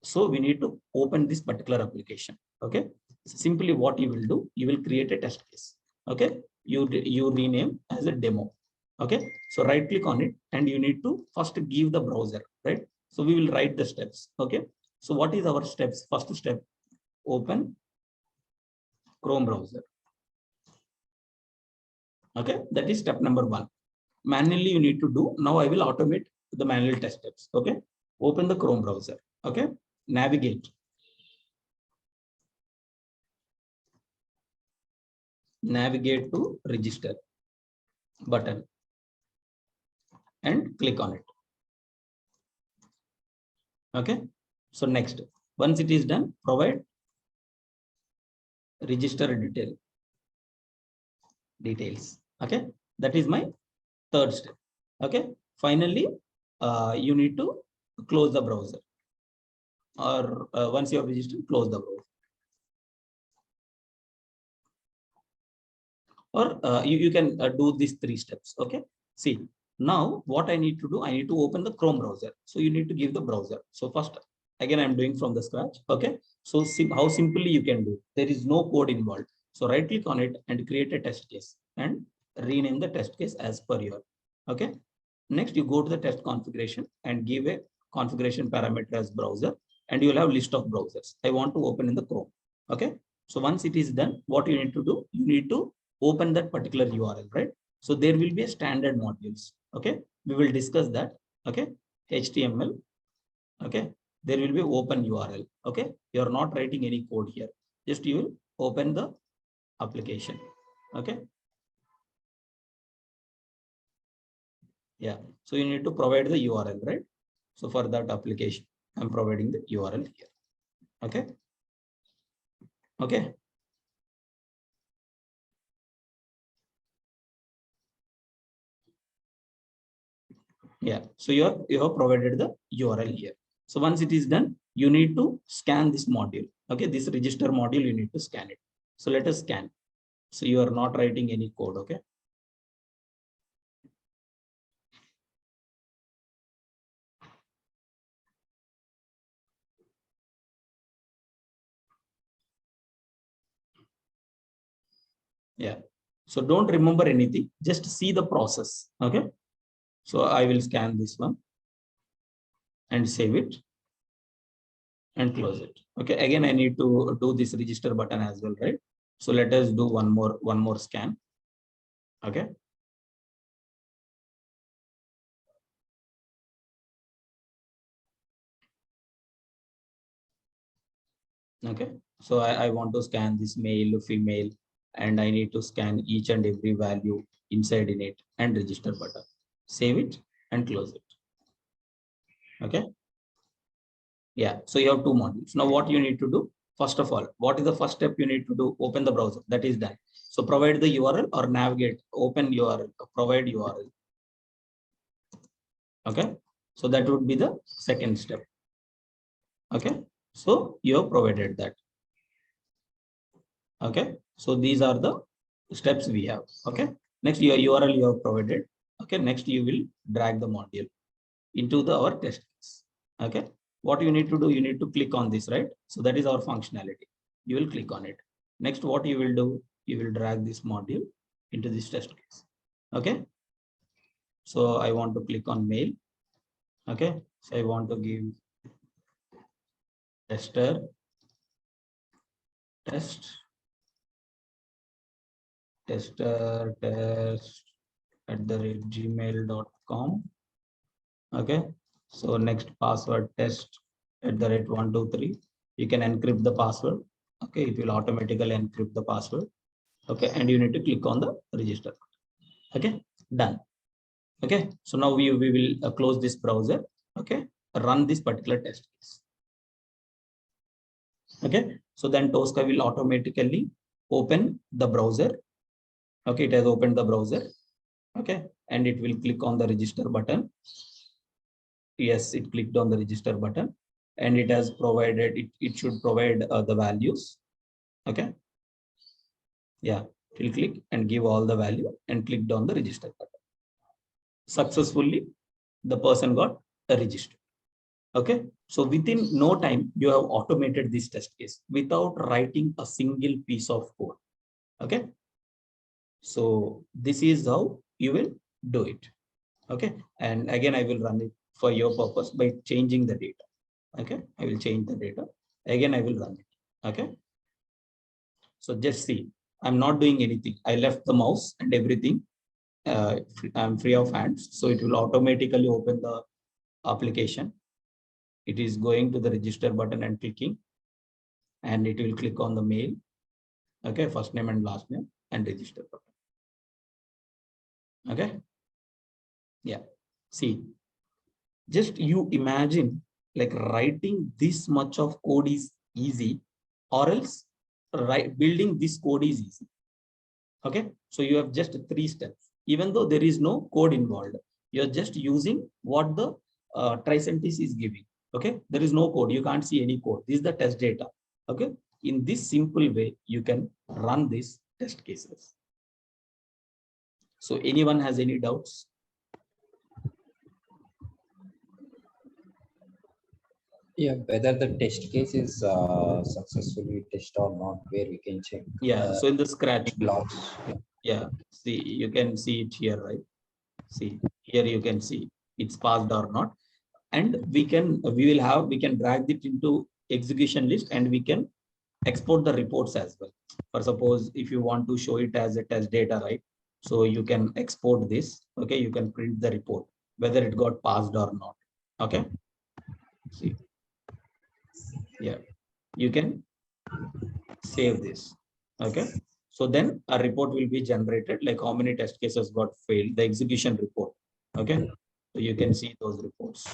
so we need to open this particular application. Okay. Simply what you will do, you will create a test case. Okay. You rename as a demo. Okay. So right click on it and you need to first give the browser, right? So we will write the steps. Okay. So what is our steps? First step, open Chrome browser. Okay. That is step number one. Manually you need to do. Now I will automate the manual test steps. Okay. Open the Chrome browser. Okay. Navigate. Navigate to register button and click on it. Okay. So next, once it is done, provide register details. Okay. That is my third step. Okay. Finally, you need to close the browser, or once you have registered, close the browser. Or you can do these three steps. Okay. See, now what I need to do, I need to open the Chrome browser. So you need to give the browser. So first, again, I'm doing from the scratch. Okay. So how simply you can do, there is no code involved. So right click on it and create a test case and rename the test case as per your. Okay. Next, you go to the test configuration and give a configuration parameter as browser, and you will have list of browsers. I want to open in the Chrome. Okay. So once it is done, what you need to do, you need to open that particular URL, right? So there will be a standard modules. Okay. We will discuss that. Okay. HTML. Okay. There will be open URL. Okay. You are not writing any code here. Just you will open the application. Okay. Yeah. So you need to provide the URL, right? So for that application, I'm providing the URL here. Okay. Okay. Yeah. So you have provided the URL here. So once it is done, you need to scan this module. Okay, this register module, you need to scan it. So let us scan. So you are not writing any code. Okay. Yeah. So don't remember anything. Just see the process. Okay. So I will scan this one and save it and close it. Okay. Again, I need to do this register button as well, right? So let us do one more scan. Okay. Okay. So I want to scan this male, female, and I need to scan each and every value inside in it and register button. Save it and close it. Okay. Yeah. So you have two modules. Now what you need to do? First of all, what is the first step you need to do? Open the browser. That is done. So provide the URL or navigate, open URL, provide URL. Okay. So that would be the second step. Okay. So you have provided that. Okay. So these are the steps we have. Okay. Next, your URL you have provided. Okay. Next, you will drag the module into our test case. Okay. What you need to do, you need to click on this, right? So that is our functionality. You will click on it. Next, what you will do, you will drag this module into this test case. Okay. So I want to click on mail. Okay. So I want to give tester test tester test @gmail.com. Okay. So next password test @123. You can encrypt the password. Okay. It will automatically encrypt the password. Okay. And you need to click on the register. Okay. Done. Okay. So now we will close this browser. Okay. Run this particular test case. Okay. So then Tosca will automatically open the browser. Okay. It has opened the browser. Okay. And it will click on the register button. Yes, it clicked on the register button and it has provided, it should provide the values. Okay. Yeah, it will click and give all the value and clicked on the register button. Successfully, the person got registered. Okay. So within no time, you have automated this test case without writing a single piece of code. Okay. So this is how you will do it. Okay. And again, I will run it for your purpose by changing the data. Okay. I will change the data. Again, I will run it. Okay. So just see, I'm not doing anything. I left the mouse and everything. I'm free of hands. So it will automatically open the application. It is going to the register button and clicking, and it will click on the mail. Okay. First name and last name and register button. Okay. Yeah. See, just you imagine like writing this much of code is easy, or else building this code is easy. Okay. So you have just 3 steps, even though there is no code involved. You're just using what the Tricentis is giving. Okay. There is no code. You can't see any code. This is the test data. Okay. In this simple way, you can run these test cases. So anyone has any doubts? Yeah, whether the test case is successfully tested or not, where we can check Yeah. So in the scratch code. logs. Yeah. See, you can see it here, right? See, here you can see it's passed or not. And we can drag it into execution list and we can export the reports as well. For suppose if you want to show it as a test data, right? So you can export this. Okay. You can print the report, whether it got passed or not. Okay. See, yeah, you can save this. Okay. So then a report will be generated, like how many test cases got failed, the execution report. Okay. So you can see those reports.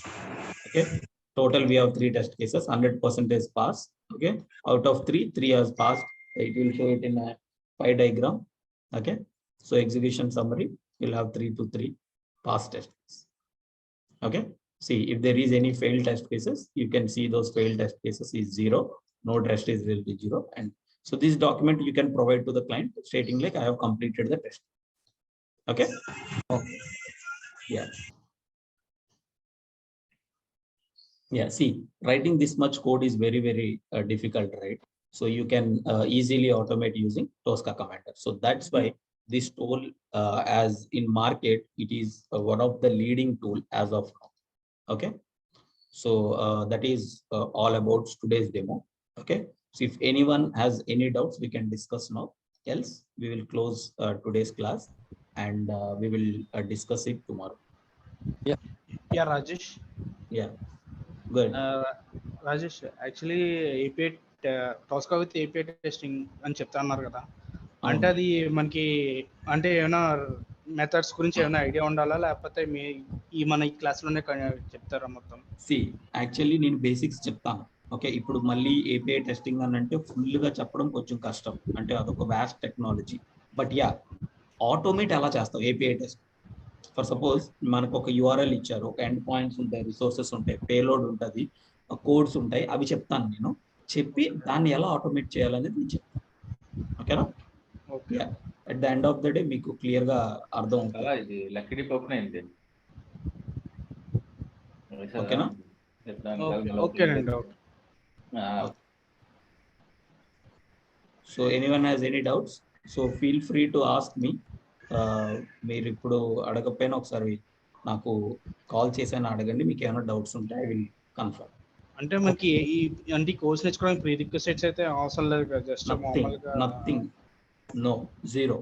Okay. Total, we have 3 test cases, 100% is pass. Okay. Out of 3 has passed. It will show it in a pie diagram. Okay. So execution summary will have 3 to 3 pass tests. Okay. See, if there is any failed test cases, you can see those failed test cases is 0. No test is will be 0. And so this document you can provide to the client stating like I have completed the test. Okay. Okay. Yeah. Yeah. See, writing this much code is very, very difficult, right? So you can easily automate using Tosca Commander. So that's why this tool, as in market, it is one of the leading tool as of now. Okay. So that is all about today's demo. Okay. So if anyone has any doubts, we can discuss now. Else, we will close today's class and we will discuss it tomorrow. Yeah, Rajesh. Yeah. Good. Rajesh, actually API Tosca with API testing అని చెప్తా అన్నారు కదా, అంటే అది మనకి అంటే ఏమైనా methods గురించి ఏమైనా ఐడియా ఉండాలా, లేకపోతే మీ మన ఈ క్లాస్లోనే చెప్తారా మొత్తం? సి యాక్చువల్లీ నేను బేసిక్స్ చెప్తాను. ఓకే, ఇప్పుడు మళ్ళీ ఏపీఐ టెస్టింగ్ అని అంటే ఫుల్గా చెప్పడం కొంచెం కష్టం, అంటే అదొక vast technology. But yeah, automate ఎలా చేస్తాం ఏపీఐ టెస్ట్? ఫర్ సపోజ్ మనకు ఒక యూఆర్ఎల్ ఇచ్చారు, ఒక ఎండ్ పాయింట్స్ ఉంటాయి, రిసోర్సెస్ ఉంటాయి, పేలోడ్ ఉంటుంది, కోడ్స్ ఉంటాయి, అవి చెప్తాను నేను. చెప్పి దాన్ని ఎలా ఆటోమేట్ చేయాలనేది నేను చెప్తాను. ఓకేనా? Okay. At the end of the day మీకు క్లియర్ గా అర్థం అవుతుంది. ఇది లక్కీ డిప్ ఓపెన్ అయింది. ఓకేనా? ఓకేనండి. So anyone has any doubts, so feel free to ask me. మీరు ఇప్పుడు అడగకపోయినా ఒకసారి నాకు కాల్ చేసైనా అడగండి, మీకు ఏమైనా డౌట్స్ ఉంటే ఐ విల్ కన్ఫర్మ్. అంటే మనకి అంటే కోర్స్ నేర్చుకోవడానికి ప్రీ రిక్వెస్ట్స్ అయితే అవసరం లేదు కదా, జస్ట్ మామూలుగా నథింగ్, నో, జీరో,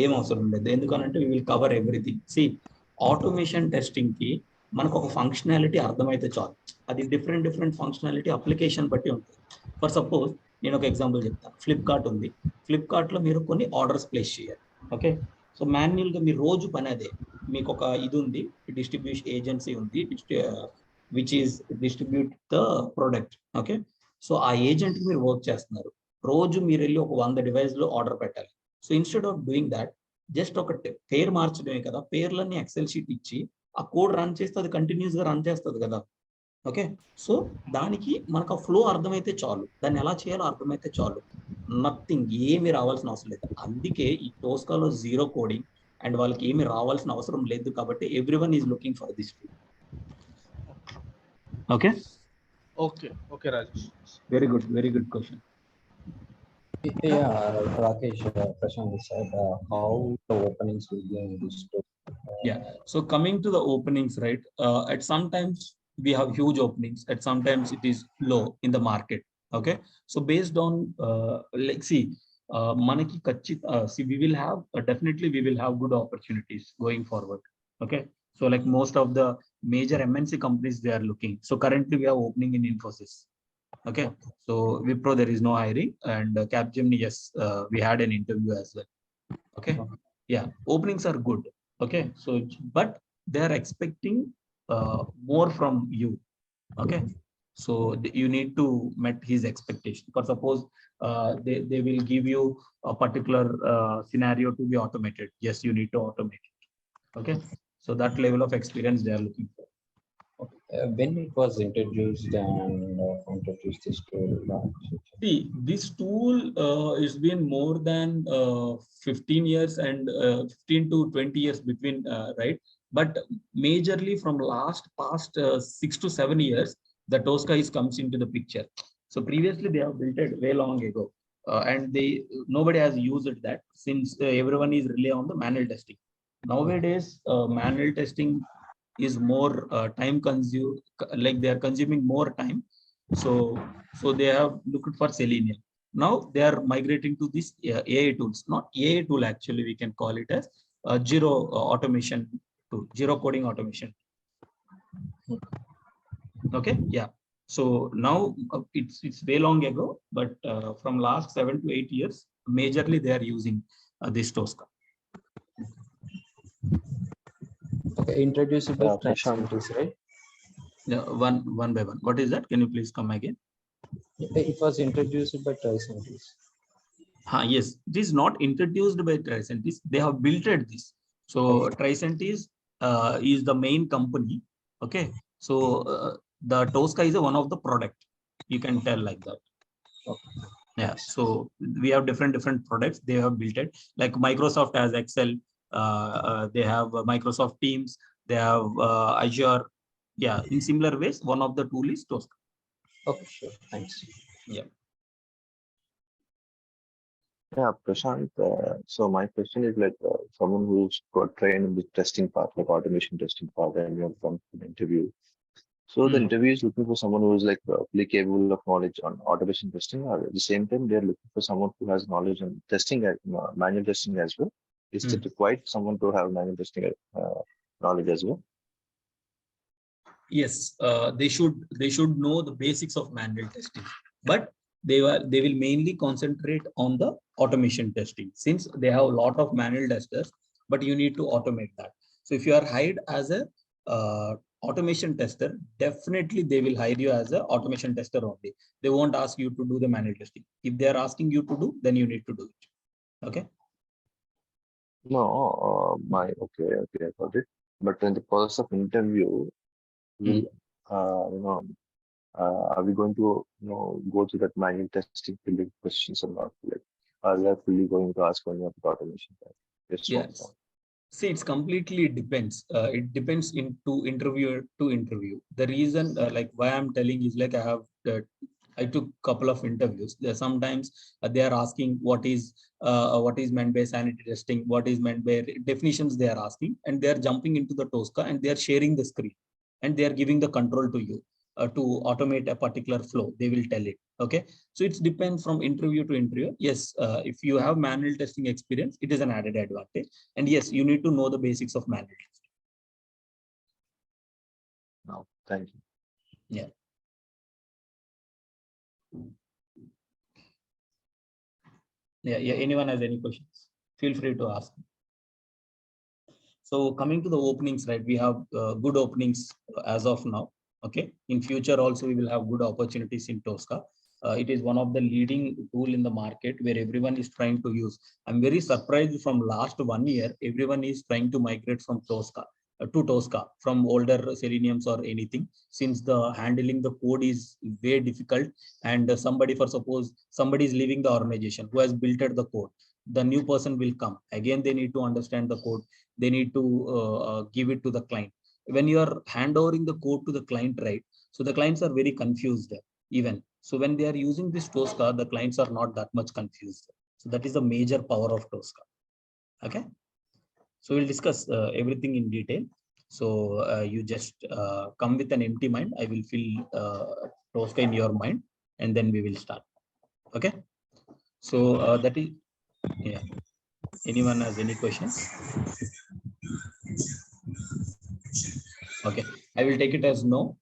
ఏం అవసరం లేదు. ఎందుకనంటే we will cover everything. See, automation testing కి మనకు ఒక ఫంక్షనాలిటీ అర్థమైతే చాలు. అది డిఫరెంట్ ఫంక్షనాలిటీ అప్లికేషన్ బట్టి ఉంటుంది. ఫర్ సపోజ్ నేను ఒక ఎగ్జాంపుల్ చెప్తాను. ఫ్లిప్కార్ట్ ఉంది, ఫ్లిప్కార్ట్లో మీరు కొన్ని ఆర్డర్స్ ప్లేస్ చేయాలి. ఓకే, సో మాన్యువల్గా మీరు రోజు పని అదే. మీకు ఒక ఇది ఉంది, డిస్ట్రిబ్యూషన్ ఏజెన్సీ ఉంది, which is distribute the product. Okay, so ఆ ఏజెంట్ మీరు వర్క్ చేస్తున్నారు. రోజు మీరు వెళ్ళి ఒక 100 డివైస్లో ఆర్డర్ పెట్టాలి. So instead of doing that, just ఒక పేరు మార్చడమే కదా, పేర్లన్నీ ఎక్సెల్ షీట్ ఇచ్చి ఆ కోడ్ రన్ చేస్తే అది కంటిన్యూస్గా రన్ చేస్తుంది కదా. ఓకే, సో దానికి మనకు ఆ ఫ్లో అర్థమైతే చాలు, దాన్ని ఎలా చేయాలో అర్థమైతే చాలు. నథింగ్, ఏమి రావాల్సిన అవసరం లేదు. అందుకే ఈ టోస్కాలో జీరో కోడింగ్ అండ్ వాళ్ళకి ఏమి రావాల్సిన అవసరం లేదు. కాబట్టి everyone is looking for this tool. Okay okay Rajesh, very good question. Yeah, Rakesh, Prashant said how the openings will be in this tool. Yeah, so coming to the openings, right, at sometimes we have huge openings, at sometimes it is low in the market. Okay, so based on like see, manaki see, we will have definitely we will have good opportunities going forward. Okay, so like most of the major MNC companies, they are looking. So currently we are opening in Infosys. Okay, so Wipro there is no hiring, and Capgemini, yes, we had an interview as well. Okay, yeah, openings are good. Okay, so but they are expecting more from you. Okay, so you need to meet his expectation. For suppose they will give you a particular scenario to be automated. Yes, you need to automate it. Okay, so that level of experience they are looking for. When it was introduced and introduced this tool? See, this tool it's been more than 15 years and 15 to 20 years between, right? But majorly from past 6 to 7 years, the Tosca comes into the picture. So previously they have built it way long ago, and nobody has used that since everyone is rely on the manual testing. Nowadays, manual testing is more time consumed, like they are consuming more time. So they have looked for Selenium. Now they are migrating to this AI tools, not AI tool, actually we can call it as zero automation tool, zero coding automation. Okay, yeah. So now it's way long ago, but from last 7 to 8 years, majorly they are using this Tosca. Okay, introduced by Prashant, right? One by one. What is that? Can you please come again? It was introduced by Tricentis. Yes, it is not introduced by Tricentis. They have built this. So Tricentis is the main company. Okay, So the Tosca is one of the product. You can tell like that. Okay. Yeah. So we have different products. They have built it. Like Microsoft has Excel. They have Microsoft Teams. They have Azure. Yeah. In similar ways, one of the tool is Tosca. Okay, sure. Thanks. Yeah. Yeah, Prashant. So my question is like someone who's got trained in the testing part, like automation testing part, and you have come to the interview. So the Hmm. interview is looking for someone who is like fully capable of knowledge on automation testing, or at the same time they're looking for someone who has knowledge on testing, manual testing as well. Is Hmm. it required someone to have manual testing knowledge as well? Yes, they should know the basics of manual testing, but they will mainly concentrate on the automation testing since they have a lot of manual testers, but you need to automate that. So if you are hired as a automation tester, definitely they will hire you as a automation tester only. They won't ask you to do the manual testing. If they are asking you to do, then you need to do it. Okay. No, okay, I got it. But in the process of interview, Hmm. will you know, are we going to go to that manual testing filling questions or not? Like, are they fully going to ask only about automation? Yes or no? Yes. See, it's completely depends. It depends into interviewer to interview. The reason, like why I'm telling is like I took couple of interviews. There sometimes they are asking what is meant by sanity testing, what is meant by definitions they are asking, and they are jumping into the Tosca and they are sharing the screen, and they are giving the control to you to automate a particular flow. They will tell it. Okay, so it depends from interview to interview. Yes, if you have manual testing experience, it is an added advantage. And yes, you need to know the basics of manual testing. No, thank you. Yeah. Yeah. Yeah. Anyone has any questions? Feel free to ask. So coming to the openings, right? We have good openings as of now. Okay. In future also, we will have good opportunities in Tosca. It is one of the leading tool in the market where everyone is trying to use. I'm very surprised from last 1 year, everyone is trying to migrate from Tosca to Tosca from older Seleniums or anything, since the handling the code is very difficult. And somebody, for suppose somebody is leaving the organization who has built the code, the new person will come again. They need to understand the code. They need to give it to the client. When you are handovering the code to the client, right? So the clients are very confused even. So when they are using this Tosca, the clients are not that much confused. So that is the major power of Tosca. Okay. So we'll discuss everything in detail. So you just come with an empty mind. I will fill Tosca in your mind, and then we will start. Okay. So that is, yeah. Anyone has any questions? Okay, I will take it as no.